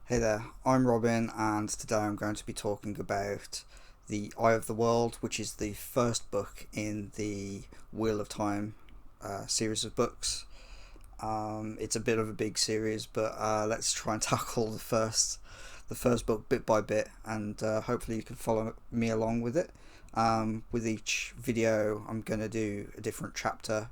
Hey there, I'm Robin, and today I'm going to be talking about The Eye of the World, which is the first book in the Wheel of Time series of books. It's a bit of a big series, but let's try and tackle the first book bit by bit, and hopefully you can follow me along with it. With each video, I'm going to do a different chapter,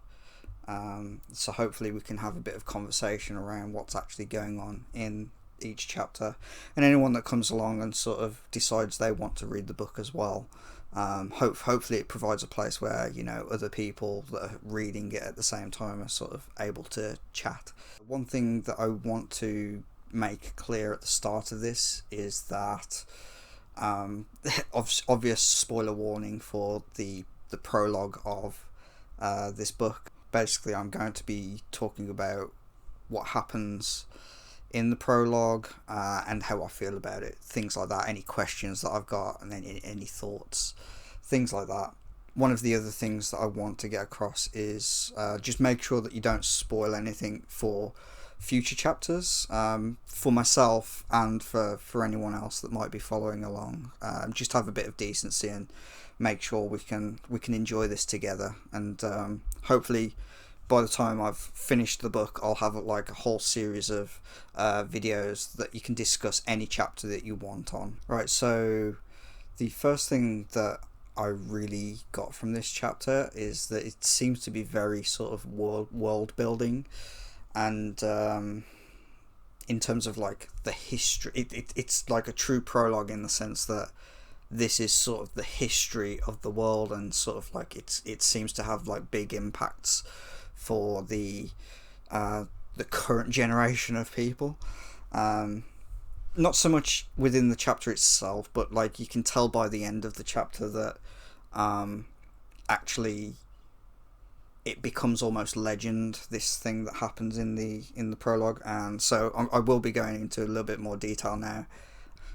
so hopefully we can have a bit of conversation around what's actually going on in each chapter, and anyone that comes along and sort of decides they want to read the book as well. Hopefully it provides a place where other people that are reading it at the same time are sort of able to chat. One thing that I want to make clear at the start of this is that obvious spoiler warning for the prologue of this book. Basically, I'm going to be talking about what happens in the prologue, and how I feel about it, things like that, any questions that I've got, and then any thoughts, things like that. One of the other things that I want to get across is just make sure that you don't spoil anything for future chapters, for myself and for anyone else that might be following along. Just have a bit of decency and make sure we can enjoy this together, and hopefully by the time I've finished the book, I'll have like a whole series of videos that you can discuss any chapter that you want on. Right, so the first thing that I really got from this chapter is that it seems to be very sort of world building, and in terms of like the history, it's like a true prologue in the sense that this is sort of the history of the world, and sort of like it seems to have like big impacts for the current generation of people. Not so much within the chapter itself, but like you can tell by the end of the chapter that actually it becomes almost legend, this thing that happens in the prologue, and so I will be going into a little bit more detail now.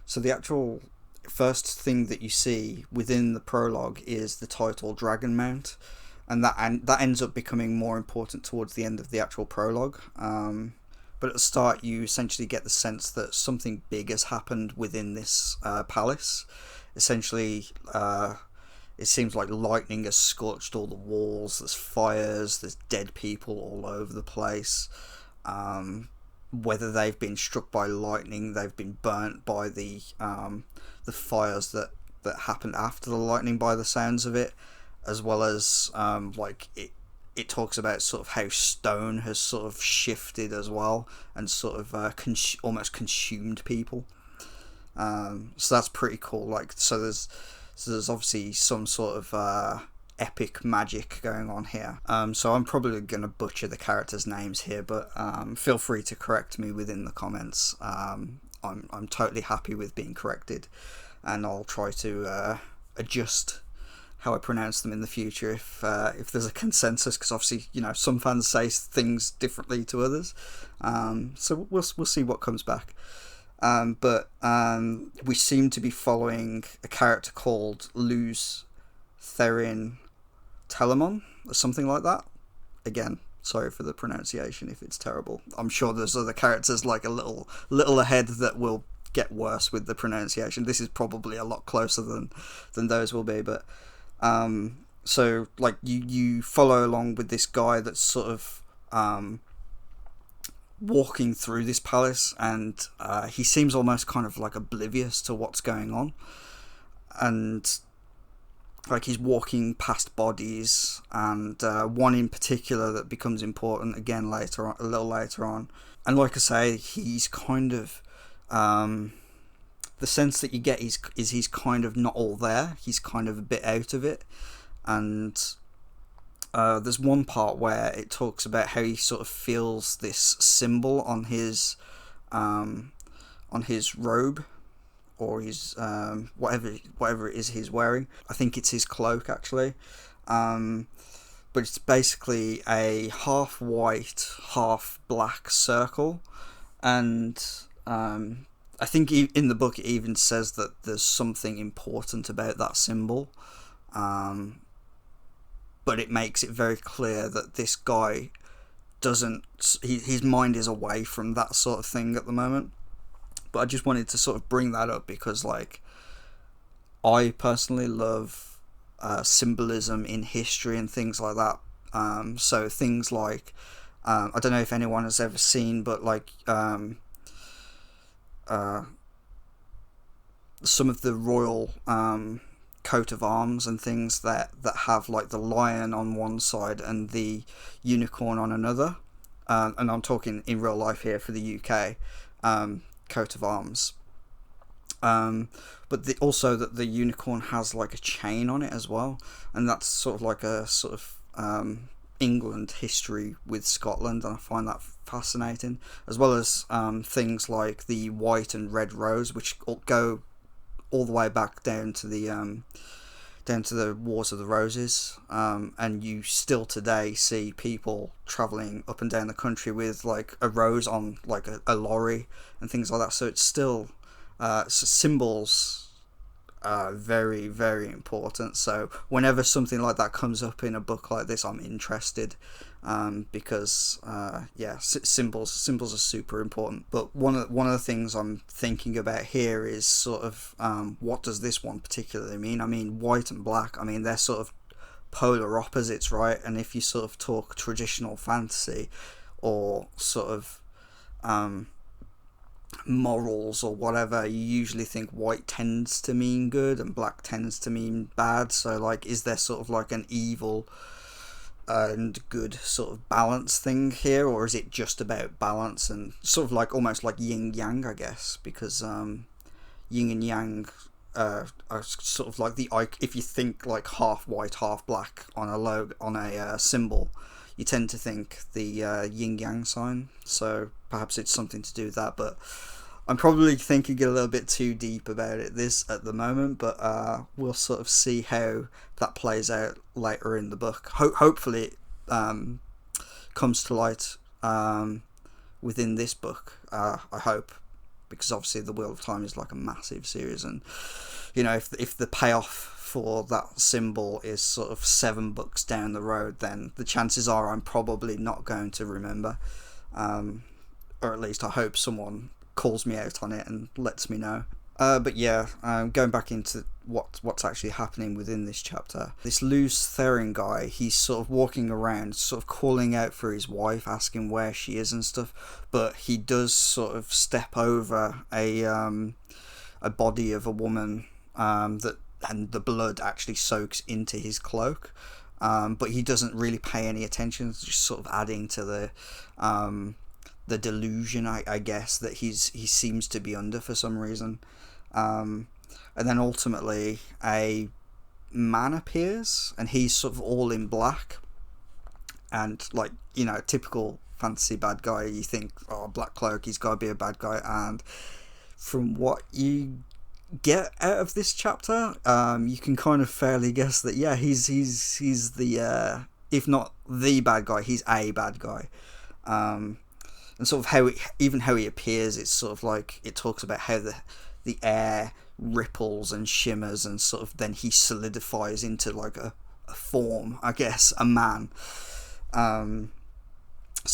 So the actual first thing that you see within the prologue is the title Dragonmount, and that ends up becoming more important towards the end of the actual prologue. But at the start, you essentially get the sense that something big has happened within this palace. Essentially, it seems like lightning has scorched all the walls. There's fires. There's dead people all over the place. Whether they've been struck by lightning, they've been burnt by the fires that happened after the lightning, by the sounds of it, as well as like it talks about sort of how stone has sort of shifted as well, and sort of almost consumed people. So that's pretty cool. Like, so there's obviously some sort of epic magic going on here. So I'm probably going to butcher the characters' names here, but feel free to correct me within the comments. I'm totally happy with being corrected, and I'll try to adjust how I pronounce them in the future if there's a consensus, because obviously some fans say things differently to others. So we'll see what comes back. But we seem to be following a character called Luz Therin Telemon or something like that. Again, sorry for the pronunciation if it's terrible. I'm sure there's other characters like a little ahead that will get worse with the pronunciation. This is probably a lot closer than those will be, but so like you follow along with this guy that's sort of walking through this palace, and he seems almost kind of like oblivious to what's going on, and like he's walking past bodies, and one in particular that becomes important again later on, a little later on. And like I say, he's kind of the sense that you get is he's kind of not all there. He's kind of a bit out of it, and there's one part where it talks about how he sort of feels this symbol on his robe, or his whatever it is he's wearing. I think it's his cloak actually, but it's basically a half white, half black circle, and I think in the book it even says that there's something important about that symbol, but it makes it very clear that this guy doesn't. His mind is away from that sort of thing at the moment. but I just wanted to sort of bring that up because, like, I personally love symbolism in history and things like that. So things like, I don't know if anyone has ever seen, but like some of the royal coat of arms and things that have like the lion on one side and the unicorn on another. And I'm talking in real life here for the UK coat of arms. But also that the unicorn has like a chain on it as well, and that's sort of like a sort of England history with Scotland, and I find that fascinating, as well as things like the white and red rose, which go all the way back down to the Wars of the Roses, and you still today see people travelling up and down the country with like a rose on like a lorry and things like that. So it's still symbols are very, very important. So whenever something like that comes up in a book like this, I'm interested, because symbols are super important. But one of the things I'm thinking about here is sort of what does this one particularly mean? I mean, white and black, I mean, they're sort of polar opposites, right? And if you sort of talk traditional fantasy or sort of morals or whatever, you usually think white tends to mean good and black tends to mean bad. So like, is there sort of like an evil and good sort of balance thing here, or is it just about balance and sort of like almost like yin yang, I guess, because yin and yang are sort of like if you think like half white half black on a logo, on a symbol, you tend to think the yin yang sign. So perhaps it's something to do with that, but I'm probably thinking a little bit too deep about it at the moment, but we'll sort of see how that plays out later in the book. Hopefully it comes to light within this book, I hope, because obviously the Wheel of Time is like a massive series, and you know, if the payoff for that symbol is sort of 7 books down the road, then the chances are I'm probably not going to remember, or at least I hope someone calls me out on it and lets me know. But yeah, going back into what's actually happening within this chapter, this Luz Therin guy, he's sort of walking around sort of calling out for his wife, asking where she is and stuff, but he does sort of step over a body of a woman, and the blood actually soaks into his cloak, but he doesn't really pay any attention. It's just sort of adding to the delusion, I guess, that he seems to be under for some reason. And then ultimately a man appears, and he's sort of all in black, and like, you know, typical fantasy bad guy, you think, oh, black cloak, he's got to be a bad guy. And from what you get out of this chapter, you can kind of fairly guess that yeah, he's the if not the bad guy, he's a bad guy. And sort of how he appears, it's sort of like, it talks about how the air ripples and shimmers, and sort of then he solidifies into like a form, I guess, a man. So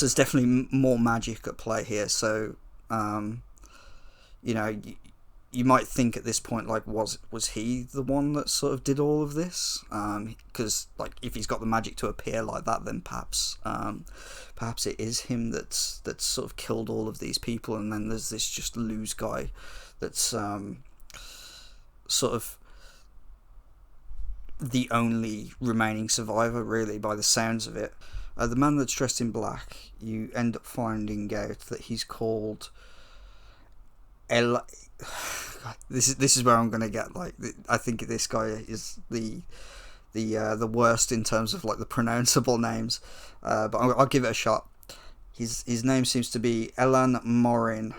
there's definitely more magic at play here. So you know, you might think at this point, like, was he the one that sort of did all of this? Because like, if he's got the magic to appear like that, then perhaps it is him that's sort of killed all of these people. And then there's this just Luz guy that's sort of the only remaining survivor, really, by the sounds of it. The man that's dressed in black, you end up finding out that he's called God, this is where I'm gonna get, like, I think this guy is the worst in terms of like the pronounceable names, but I'll give it a shot. His name seems to be Elan Morin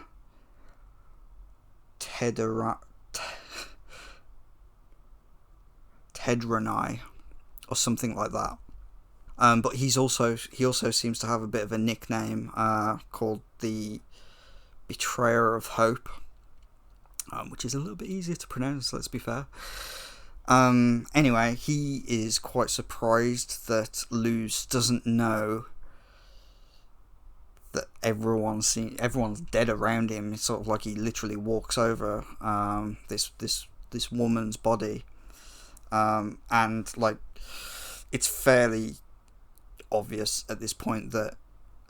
Tedranai or something like that. But he also seems to have a bit of a nickname called the Betrayer of Hope, which is a little bit easier to pronounce, let's be fair. Anyway, he is quite surprised that Luz doesn't know that everyone's dead around him. It's sort of like he literally walks over this woman's body, and like it's fairly obvious at this point that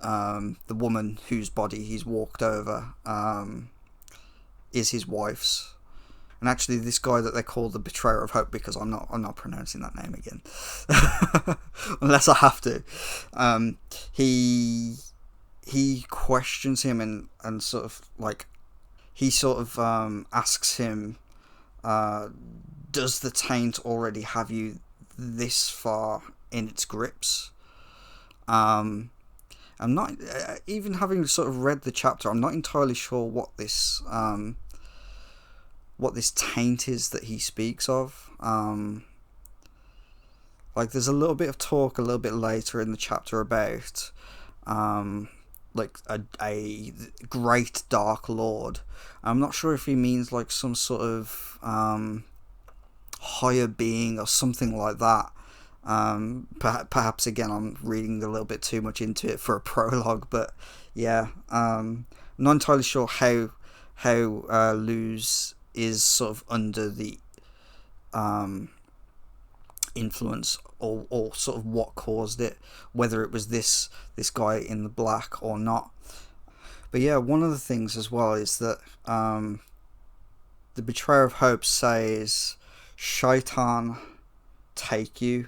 the woman whose body he's walked over is his wife's. And actually, this guy that they call the Betrayer of Hope, because I'm not pronouncing that name again, unless I have to. He questions him and sort of like he sort of asks him, does the taint already have you this far in its grips? I'm not even having sort of read the chapter. I'm not entirely sure what this taint is that he speaks of. Like there's a little bit of talk a little bit later in the chapter about like a great dark lord. I'm not sure if he means like some sort of higher being or something like that. Perhaps again I'm reading a little bit too much into it for a prologue, but yeah, I'm not entirely sure how Luz is sort of under the influence or sort of what caused it, whether it was this guy in the black or not. But yeah, one of the things as well is that the Betrayer of Hope says, "Shaitan take you,"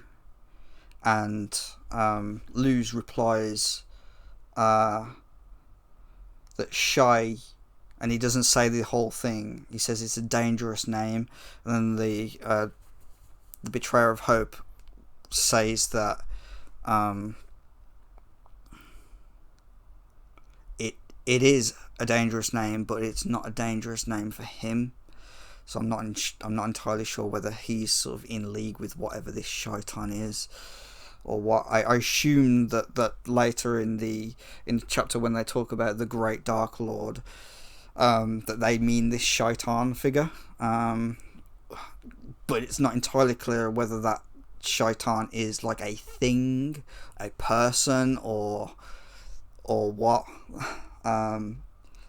and Luz replies that Shai, and he doesn't say the whole thing. He says it's a dangerous name, and then the Betrayer of Hope says that it is a dangerous name, but it's not a dangerous name for him. So I'm not entirely sure whether he's sort of in league with whatever this Shaitan is, or what. I assume that later in the chapter when they talk about the Great Dark Lord, that they mean this Shaitan figure. But it's not entirely clear whether that Shaitan is like a thing, a person, or what. So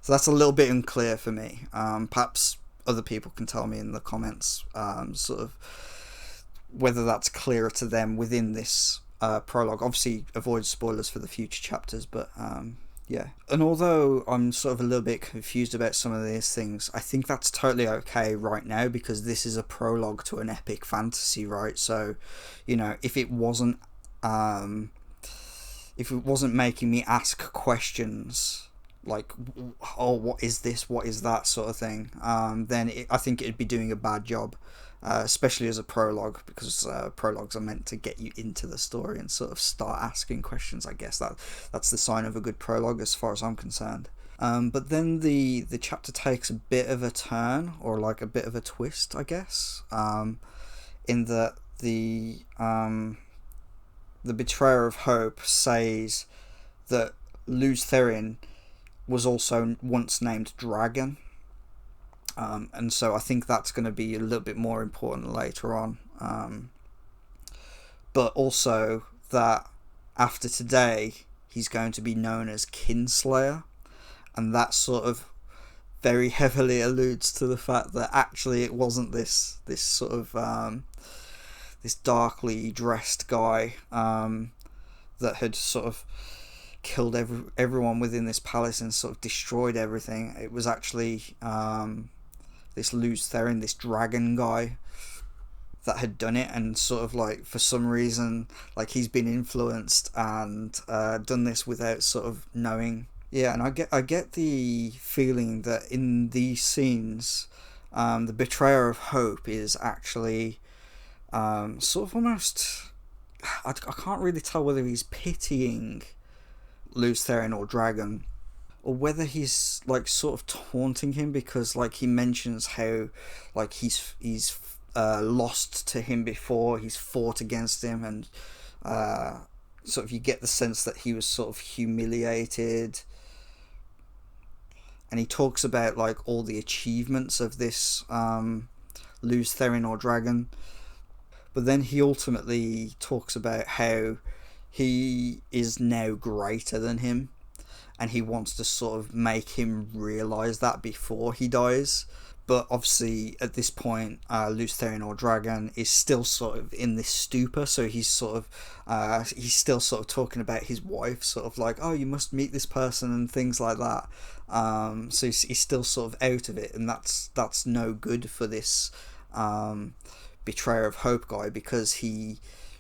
that's a little bit unclear for me. Perhaps other people can tell me in the comments sort of whether that's clearer to them within this prologue. Obviously avoid spoilers for the future chapters, but yeah. And although I'm sort of a little bit confused about some of these things, I think that's totally okay right now, because this is a prologue to an epic fantasy, right? So, you know, if it wasn't making me ask questions like, oh, what is this, what is that sort of thing, then I think it'd be doing a bad job, especially as a prologue, because prologues are meant to get you into the story and sort of start asking questions. I guess that's the sign of a good prologue as far as I'm concerned. But then the chapter takes a bit of a turn, or like a bit of a twist, I guess, in that the Betrayer of Hope says that Lews Therin was also once named Dragon, and so I think that's going to be a little bit more important later on, but also that after today he's going to be known as Kinslayer, and that sort of very heavily alludes to the fact that actually it wasn't this sort of this darkly dressed guy that had sort of killed everyone within this palace and sort of destroyed everything. It was actually this Lews Therin, this dragon guy, that had done it, and sort of like for some reason like he's been influenced and done this without sort of knowing. Yeah, and I get the feeling that in these scenes the Betrayer of Hope is actually sort of almost, I can't really tell whether he's pitying Lews Therin or Dragon, or whether he's like sort of taunting him, because like he mentions how like he's lost to him before, he's fought against him, and sort of you get the sense that he was sort of humiliated, and he talks about like all the achievements of this Lews Therin or Dragon, but then he ultimately talks about how he is now greater than him, and he wants to sort of make him realize that before he dies. But obviously, at this point, Lews Therin, or Dragon, is still sort of in this stupor. So he's still sort of talking about his wife, sort of like, oh, you must meet this person and things like that. So he's still sort of out of it, and that's no good for this Betrayer of Hope guy, because he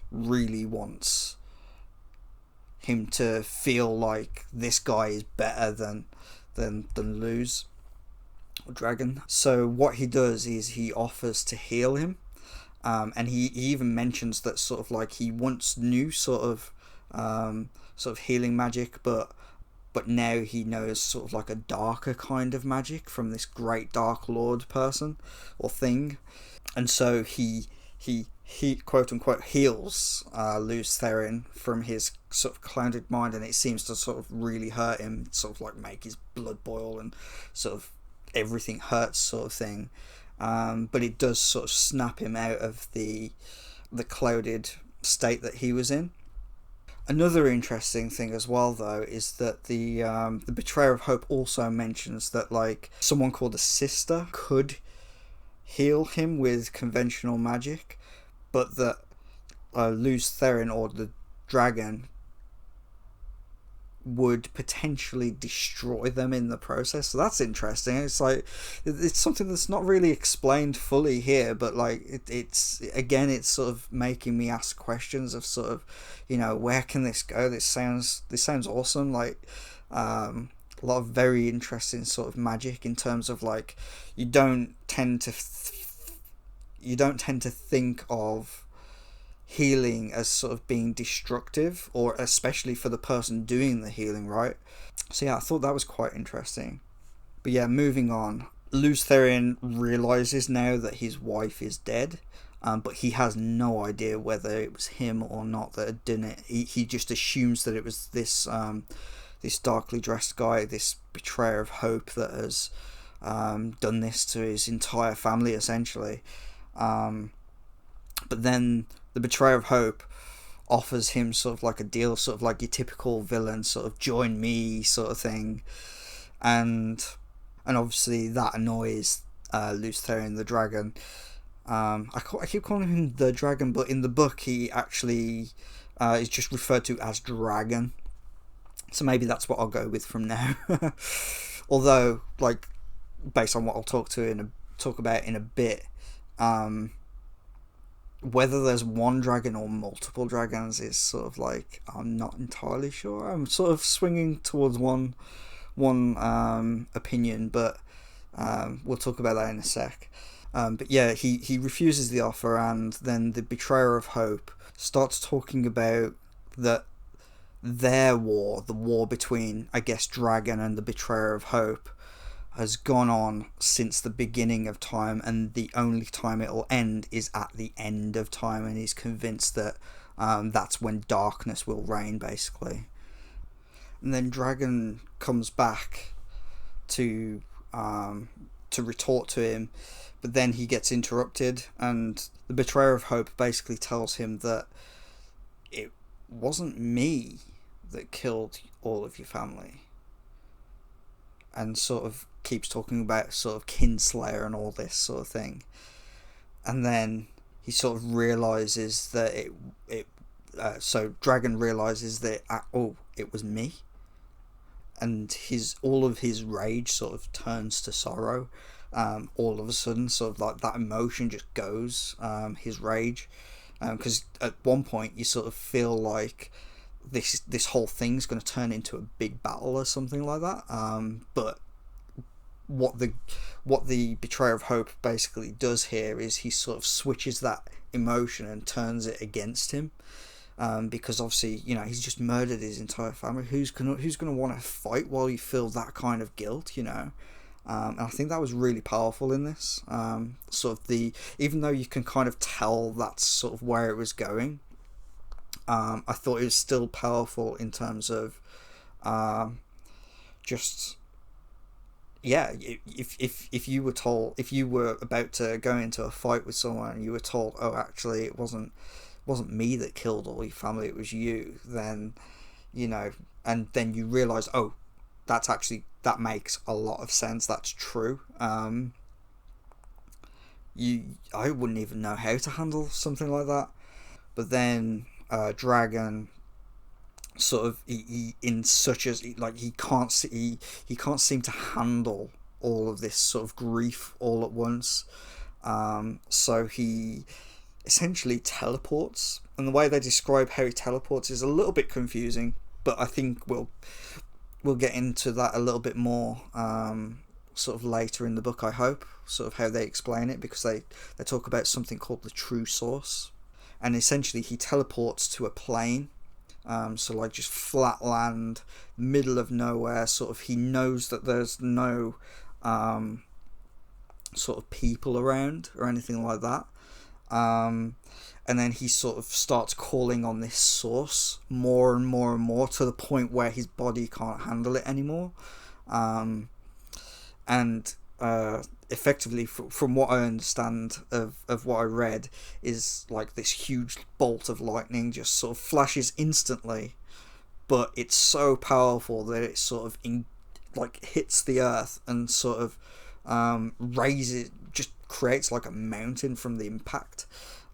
really wants him to feel like this guy is better than Lews or Dragon. So what he does is he offers to heal him, and he even mentions that sort of like he once knew sort of healing magic, but now he knows sort of like a darker kind of magic from this great Dark Lord person or thing, and so he quote unquote heals Lews Therin from his sort of clouded mind, and it seems to sort of really hurt him, sort of like make his blood boil and sort of everything hurts sort of thing. But it does sort of snap him out of the clouded state that he was in. Another interesting thing as well, though, is that the Betrayer of Hope also mentions that like someone called a sister could heal him with conventional magic, but that Lews Therin, or the Dragon, would potentially destroy them in the process. So that's interesting. It's like it's something that's not really explained fully here, but like it's sort of making me ask questions of sort of, where can this go? This sounds awesome. Like a lot of very interesting sort of magic in terms of like you don't tend to think of healing as sort of being destructive, or especially for the person doing the healing, right? So yeah, I thought that was quite interesting. But yeah, moving on, Lews Therin realizes now that his wife is dead, but he has no idea whether it was him or not that had done it. He just assumes that it was this darkly dressed guy, this Betrayer of Hope, that has done this to his entire family essentially. But then the Betrayer of Hope offers him sort of like a deal, sort of like your typical villain, sort of join me sort of thing, and obviously that annoys Lews Therin, the Dragon. I keep calling him the Dragon, but in the book he actually is just referred to as Dragon, so maybe that's what I'll go with from now. Although, like, based on what I'll talk about in a bit, whether there's one dragon or multiple dragons is sort of like, I'm not entirely sure. I'm sort of swinging towards one opinion, but we'll talk about that in a sec. But yeah, he refuses the offer, and then the Betrayer of Hope starts talking about that their war, the war between, I guess, Dragon and the Betrayer of Hope, has gone on since the beginning of time, and the only time it'll end is at the end of time, and he's convinced that that's when darkness will reign, basically. And then Dragon comes back to retort to him, but then he gets interrupted, and the Betrayer of Hope basically tells him that it wasn't me that killed all of your family, and sort of keeps talking about sort of Kinslayer and all this sort of thing. And then he sort of realizes that so Dragon realizes that it was me, and all of his rage sort of turns to sorrow. All of a sudden, sort of like that emotion just goes, his rage, because at one point you sort of feel like this whole thing's going to turn into a big battle or something like that, but what the Betrayer of Hope basically does here is he sort of switches that emotion and turns it against him, because obviously he's just murdered his entire family. Who's gonna want to fight while you feel that kind of guilt, and I think that was really powerful in this. Sort of even though you can kind of tell that's sort of where it was going, I thought it was still powerful in terms of just. Yeah, if you were about to go into a fight with someone and you were told, oh, actually it wasn't me that killed all your family, it was you, then and then you realise, oh, that makes a lot of sense. That's true. I wouldn't even know how to handle something like that. But then Dragon sort of he in such as like he can't seem to handle all of this sort of grief all at once. So he essentially teleports, and the way they describe how he teleports is a little bit confusing, but I think we'll get into that a little bit more sort of later in the book, I hope, sort of how they explain it, because they talk about something called the true source, and essentially he teleports to a plane, so like just flat land, middle of nowhere, sort of. He knows that there's no sort of people around or anything like that, and then he sort of starts calling on this source more and more and more, to the point where his body can't handle it anymore, and effectively, from what I understand of what I read, is like this huge bolt of lightning just sort of flashes instantly, but it's so powerful that it sort of hits the earth and sort of raises, just creates like a mountain from the impact,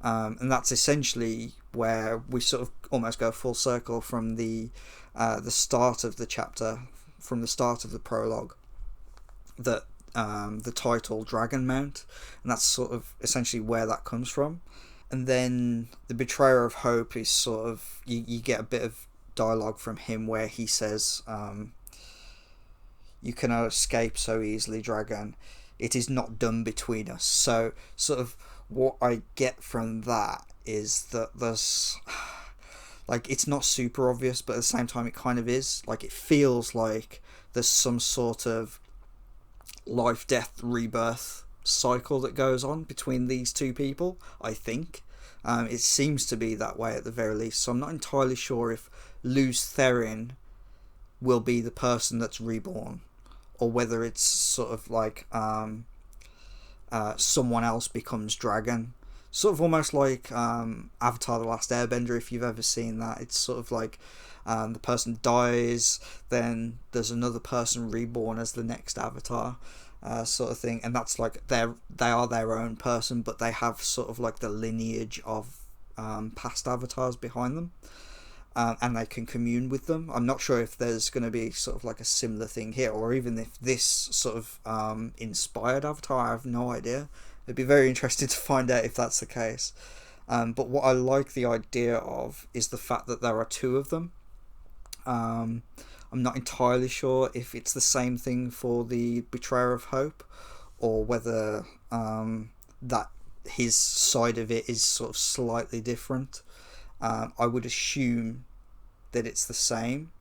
and that's essentially where we sort of almost go full circle from the start of the chapter, from the start of the prologue, that the title Dragon Mount, and that's sort of essentially where that comes from. And then the Betrayer of Hope is sort of, you get a bit of dialogue from him where he says, you cannot escape so easily, Dragon. It is not done between us. So sort of what I get from that is that there's like, it's not super obvious, but at the same time it kind of is. Like, it feels like there's some sort of life, death, rebirth cycle that goes on between these two people, I think. It seems to be that way at the very least, so I'm not entirely sure if Lews Therin will be the person that's reborn, or whether it's sort of like someone else becomes Dragon. Sort of almost like Avatar The Last Airbender, if you've ever seen that. It's sort of like the person dies, then there's another person reborn as the next Avatar, sort of thing, and that's like they are their own person, but they have sort of like the lineage of past Avatars behind them, and they can commune with them. I'm not sure if there's going to be sort of like a similar thing here, or even if this sort of inspired Avatar. I have no idea. It'd be very interesting to find out if that's the case. But what I like the idea of is the fact that there are two of them. I'm not entirely sure if it's the same thing for the Betrayer of Hope, or whether that his side of it is sort of slightly different. I would assume that it's the same,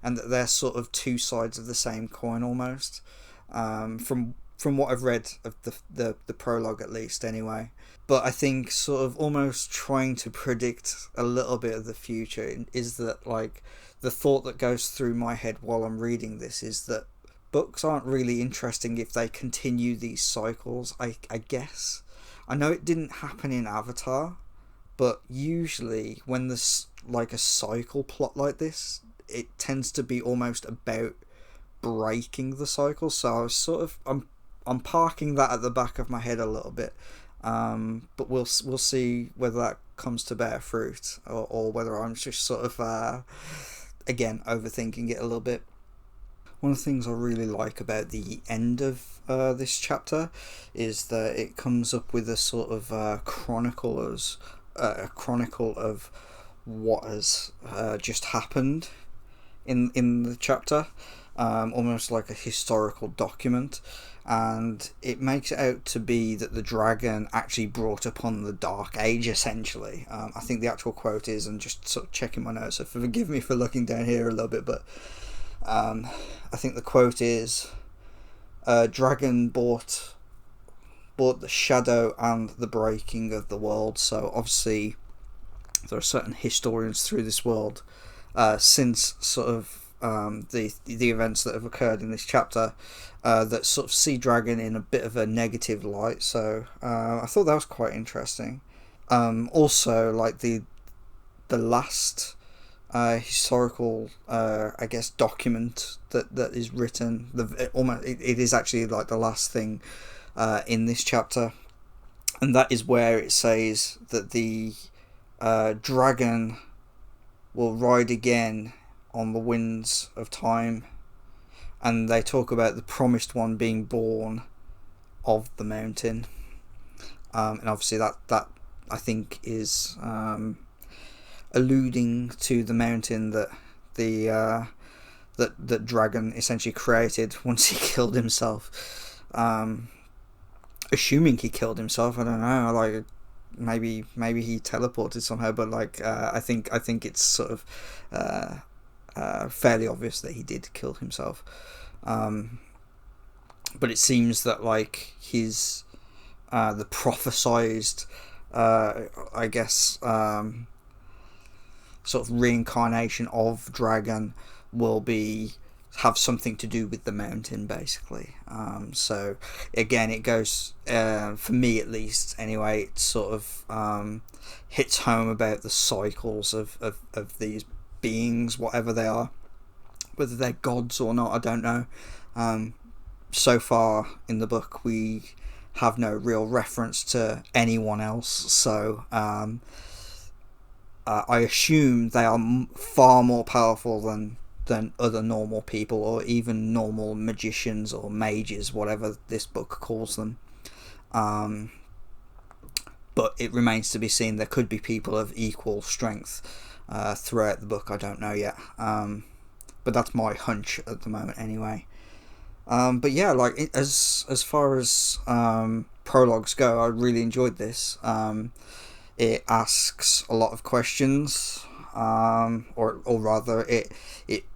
and that they're sort of two sides of the same coin almost. From what I've read of the prologue, at least, anyway. But I think sort of almost trying to predict a little bit of the future is that, like, the thought that goes through my head while I'm reading this is that books aren't really interesting if they continue these cycles, I guess. I know it didn't happen in Avatar, but usually when there's like a cycle plot like this, it tends to be almost about breaking the cycle. So I was sort of, I'm parking that at the back of my head a little bit, but we'll see whether that comes to bear fruit, or whether I'm just sort of again overthinking it a little bit. One of the things I really like about the end of this chapter is that it comes up with a sort of chronicle of what has just happened in the chapter, almost like a historical document, and it makes it out to be that the dragon actually brought upon the Dark Age, essentially. I think the actual quote is, and just sort of checking my notes, so forgive me for looking down here a little bit, but I think the quote is, dragon brought the shadow and the breaking of the world. So obviously there are certain historians through this world, since sort of the events that have occurred in this chapter, that sort of see dragon in a bit of a negative light. So I thought that was quite interesting. Also, like the last historical, I guess, document that is written. It is actually like the last thing in this chapter, and that is where it says that the dragon will ride again on the winds of time, and they talk about the promised one being born of the mountain, and obviously that I think is alluding to the mountain that the that Dragon essentially created once he killed himself. Assuming he killed himself, I don't know. Like maybe he teleported somehow, but like I think it's sort of fairly obvious that he did kill himself. But it seems that like his the prophesized, I guess, sort of reincarnation of Dragon will have something to do with the mountain, basically. So again, it goes, for me at least anyway, it sort of hits home about the cycles of these beings, whatever they are, whether they're gods or not, I don't know. So far in the book we have no real reference to anyone else, so I assume they are far more powerful than other normal people, or even normal magicians or mages, whatever this book calls them. But it remains to be seen. There could be people of equal strength throughout the book. I don't know yet. But that's my hunch at the moment, anyway. But yeah, like as far as prologues go, I really enjoyed this. It asks a lot of questions, or rather,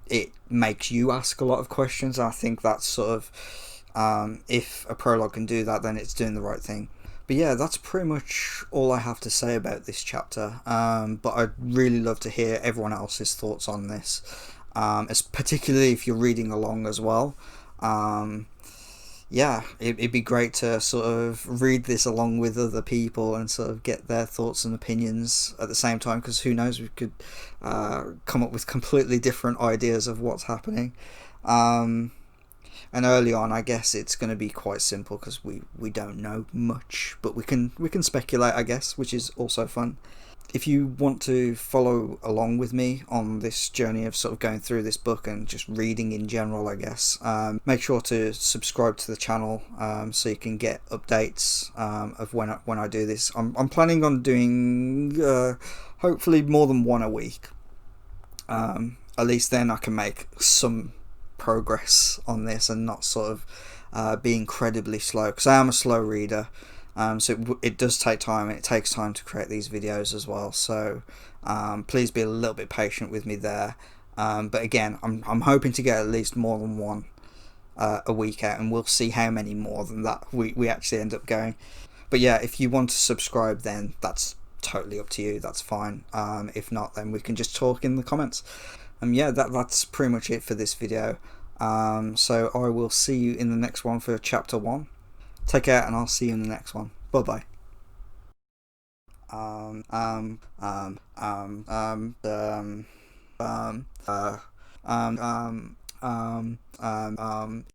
it makes you ask a lot of questions. I think that's sort of, if a prologue can do that, then it's doing the right thing. But yeah, that's pretty much all I have to say about this chapter. But I'd really love to hear everyone else's thoughts on this, particularly if you're reading along as well. Yeah, it'd be great to sort of read this along with other people and sort of get their thoughts and opinions at the same time, because who knows, we could come up with completely different ideas of what's happening. And early on, I guess it's going to be quite simple because we don't know much, but we can speculate, I guess, which is also fun. If you want to follow along with me on this journey of sort of going through this book and just reading in general, I guess, make sure to subscribe to the channel so you can get updates of when I do this. I'm planning on doing hopefully more than one a week. At least then I can make some progress on this and not sort of be incredibly slow, because I am a slow reader. So it does take time, and it takes time to create these videos as well, so please be a little bit patient with me there. But again, I'm hoping to get at least more than one a week out, and we'll see how many more than that we actually end up going. But yeah, if you want to subscribe, then that's totally up to you, that's fine. If not, then we can just talk in the comments. Yeah, that's pretty much it for this video. So I will see you in the next one for chapter 1. Take care, and I'll see you in the next one. Bye bye. Um, um, um, um, um, um, um, uh, um, um, um,